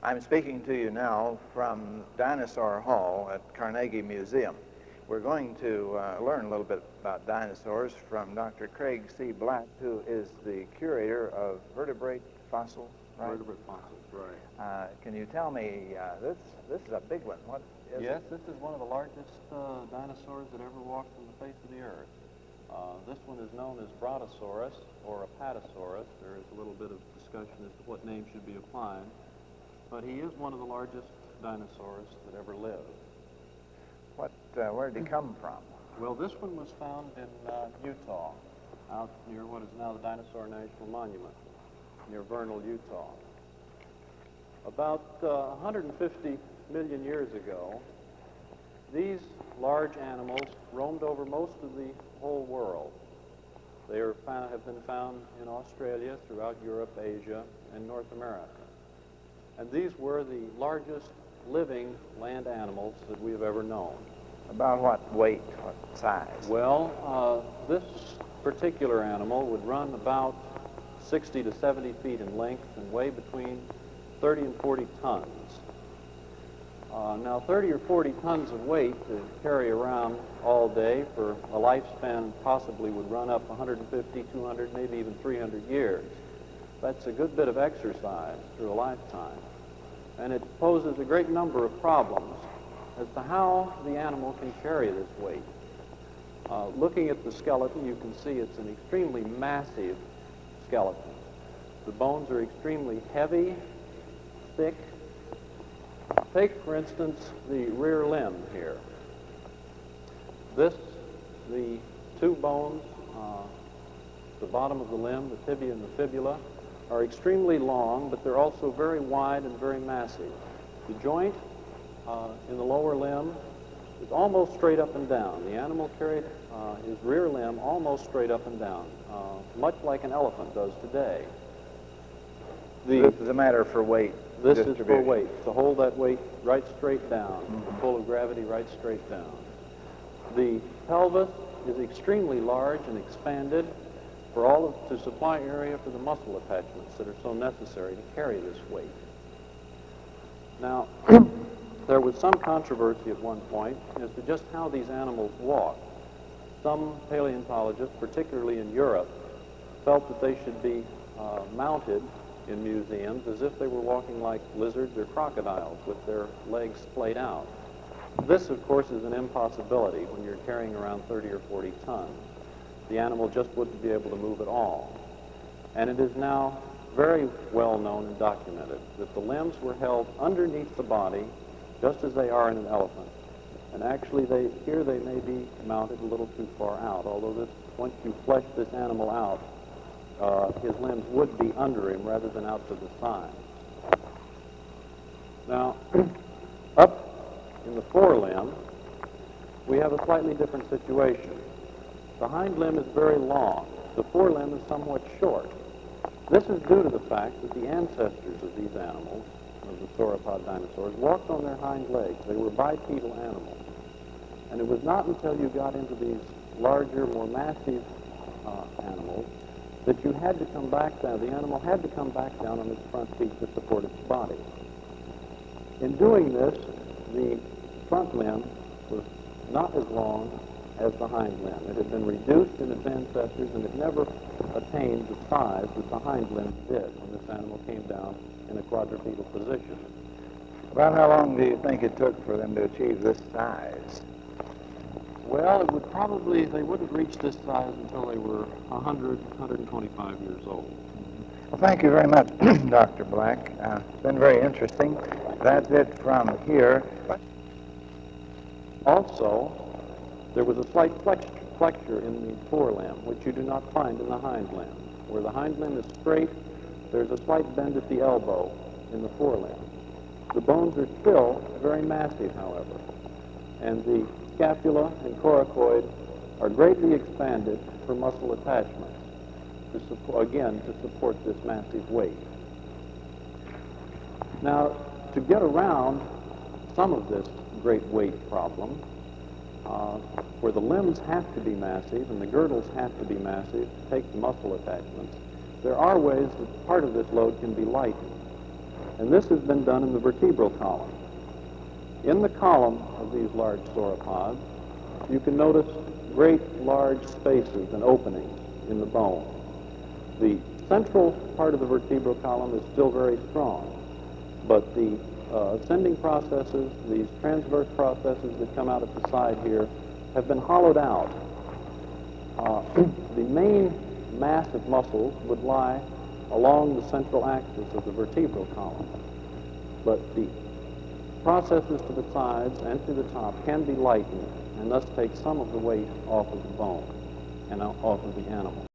I'm speaking to you now from Dinosaur Hall at Carnegie Museum. We're going to learn a little bit about dinosaurs from Dr. Craig C. Black, who is the Curator of Vertebrate Fossils, right? Vertebrate fossils, right. Can you tell me, this is a big one. What is Yes, it? this is one of the largest dinosaurs that ever walked on the face of the earth. This one is known as brontosaurus or Apatosaurus. There is a little bit of discussion as to what name should be applied. But he is one of the largest dinosaurs that ever lived. Where did he come from? Well, this one was found in Utah, out near what is now the Dinosaur National Monument, near Vernal, Utah. About 150 million years ago, these large animals roamed over most of the whole world. They have been found in Australia, throughout Europe, Asia, and North America. And these were the largest living land animals that we have ever known. About what weight, what size? Well, this particular animal would run about 60 to 70 feet in length and weigh between 30 and 40 tons. Now, 30 or 40 tons of weight to carry around all day for a lifespan possibly would run up 150, 200, maybe even 300 years. That's a good bit of exercise through a lifetime. And it poses a great number of problems as to how the animal can carry this weight. Looking at the skeleton, you can see it's an extremely massive skeleton. The bones are extremely heavy, thick. Take, for instance, the rear limb here. The two bones, the bottom of the limb, the tibia and the fibula, are extremely long, but they're also very wide and very massive. The joint in the lower limb is almost straight up and down. The animal carried his rear limb almost straight up and down, much like an elephant does today. This is a matter for weight. This is for weight, to hold that weight right straight down, the pull of gravity right straight down. The pelvis is extremely large and expanded to supply area for the muscle attachments that are so necessary to carry this weight. Now, there was some controversy at one point as to just how these animals walk. Some paleontologists, particularly in Europe, felt that they should be mounted in museums as if they were walking like lizards or crocodiles with their legs splayed out. This, of course, is an impossibility when you're carrying around 30 or 40 tons. The animal just wouldn't be able to move at all. And it is now very well known and documented that the limbs were held underneath the body just as they are in an elephant. And actually, here they may be mounted a little too far out, although once you flesh this animal out, his limbs would be under him rather than out to the side. Now, up in the forelimb, we have a slightly different situation. The hind limb is very long. The forelimb is somewhat short. This is due to the fact that the ancestors of these animals, of the sauropod dinosaurs, walked on their hind legs. They were bipedal animals. And it was not until you got into these larger, more massive animals that you had to come back down. The animal had to come back down on its front feet to support its body. In doing this, the front limb was not as long as the hind limb. It had been reduced in its ancestors, and it never attained the size that the hind limb did when this animal came down in a quadrupedal position. About how long do you think it took for them to achieve this size? Well, they wouldn't reach this size until they were 100, 125 years old. Well, thank you very much, Dr. Black. It's been very interesting. That's it from here. Also, there was a slight flexure in the forelimb, which you do not find in the hind limb. Where the hind limb is straight, there's a slight bend at the elbow in the forelimb. The bones are still very massive, however, and the scapula and coracoid are greatly expanded for muscle attachments, to support this massive weight. Now, to get around some of this great weight problem, where the limbs have to be massive and the girdles have to be massive to take the muscle attachments, there are ways that part of this load can be lightened. And this has been done in the vertebral column. In the column of these large sauropods, you can notice great large spaces and openings in the bone. The central part of the vertebral column is still very strong, but the ascending processes, these transverse processes that come out at the side here, have been hollowed out. The main mass of muscles would lie along the central axis of the vertebral column, but the processes to the sides and to the top can be lightened and thus take some of the weight off of the bone and off of the animal.